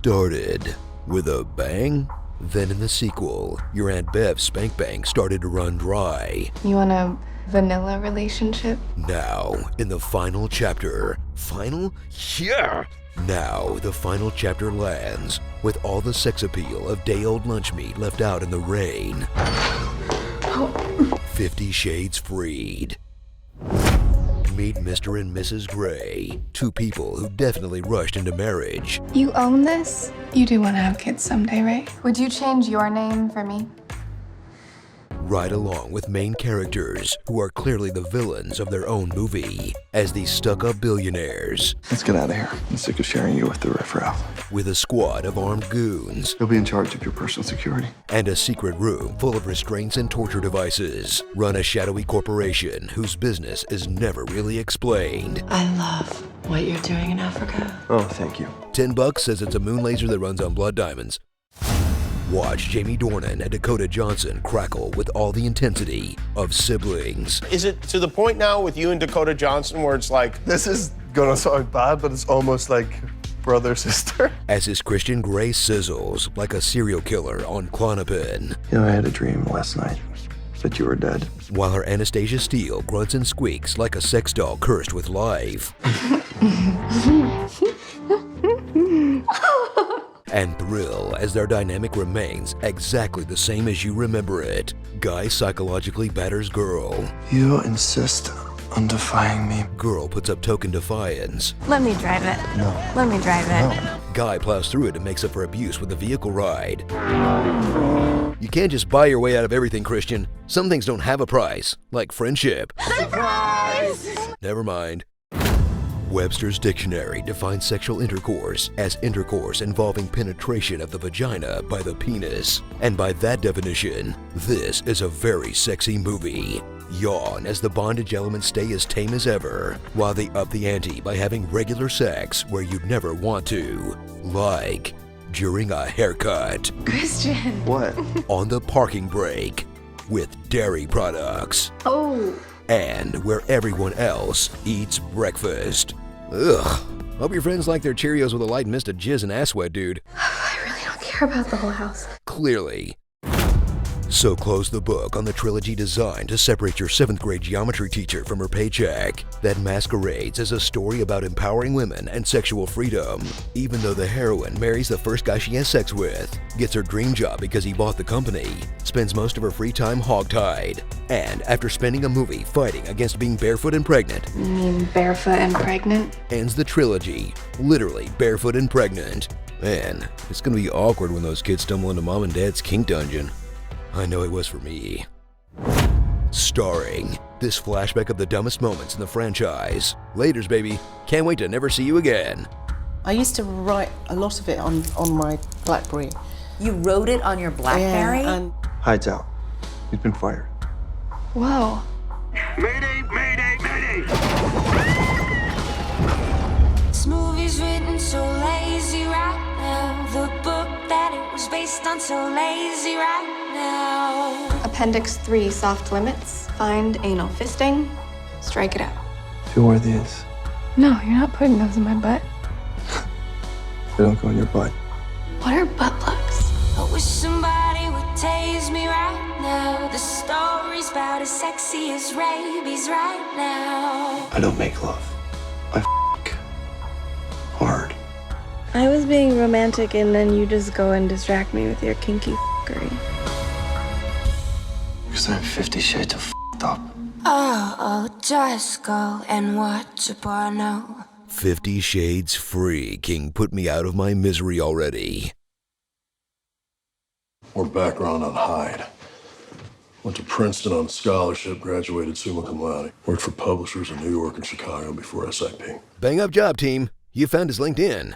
started with a bang. Then in the sequel, your Aunt Bev's spank bank started to run dry. You want a vanilla relationship? Now, in the final chapter, final? Yeah! Now, the final chapter lands with all the sex appeal of day-old lunch meat left out in the rain. 50 Shades Freed. Meet Mr. and Mrs. Grey, two people who definitely rushed into marriage. You own this? You do want to have kids someday, right? Would you change your name for me? Right along with main characters who are clearly the villains of their own movie as these stuck-up billionaires. Let's get out of here. I'm sick of sharing you with the riffraff. With a squad of armed goons. You'll be in charge of your personal security. And a secret room full of restraints and torture devices. Run a shadowy corporation whose business is never really explained. I love what you're doing in Africa. Oh, thank you. $10 says it's a moon laser that runs on blood diamonds. Watch Jamie Dornan and Dakota Johnson crackle with all the intensity of siblings. Is it to the point now with you and Dakota Johnson where it's like... This is gonna sound bad, but it's almost like brother, sister. As his Christian Grey sizzles like a serial killer on Klonopin. You know, I had a dream last night that you were dead. While her Anastasia Steele grunts and squeaks like a sex doll cursed with life. And thrill as their dynamic remains exactly the same as you remember it. Guy psychologically batters girl. You insist on defying me. Girl puts up token defiance. Let me drive it. No. Let me drive it. Guy plows through it and makes up for abuse with a vehicle ride. You can't just buy your way out of everything, Christian. Some things don't have a price, like friendship. Surprise! Never mind. Webster's Dictionary defines sexual intercourse as intercourse involving penetration of the vagina by the penis. And by that definition, this is a very sexy movie. Yawn as the bondage elements stay as tame as ever, while they up the ante by having regular sex where you'd never want to. Like during a haircut. Christian. What? On the parking brake with dairy products. Oh. And where everyone else eats breakfast. Ugh. Hope your friends like their Cheerios with a light mist of jizz and ass sweat, dude. I really don't care about the whole house. Clearly. So close the book on the trilogy designed to separate your 7th grade geometry teacher from her paycheck that masquerades as a story about empowering women and sexual freedom, even though the heroine marries the first guy she has sex with, gets her dream job because he bought the company, spends most of her free time hogtied, and after spending a movie fighting against being barefoot and pregnant, You mean barefoot and pregnant? ends the trilogy, literally barefoot and pregnant. Man, it's gonna be awkward when those kids stumble into mom and dad's kink dungeon. I know it was for me. Starring this flashback of the dumbest moments in the franchise. Laters, baby. Can't wait to never see you again. I used to write a lot of it on my BlackBerry. You wrote it on your BlackBerry? Yeah, and Hides out. He's been fired. Whoa. Mayday, mayday, mayday! This movie's written so lazy right now. The book that it was based on so lazy right now. Appendix 3, soft limits. Find anal fisting. Strike it out. Who are these? No, you're not putting those in my butt. They don't go in your butt. What are butt plugs? I wish somebody would tase me right now. The story's about as sexy as rabies right now. I don't make love. I hard. I was being romantic and then you just go and distract me with your kinky f***ery. Because I'm 50 shades of up. Oh, just go and watch a porno. 50 Shades Freaking put me out of my misery already. More background on Hyde. Went to Princeton on a scholarship, graduated summa cum laude. Worked for publishers in New York and Chicago before SIP. Bang up job, team. You found his LinkedIn.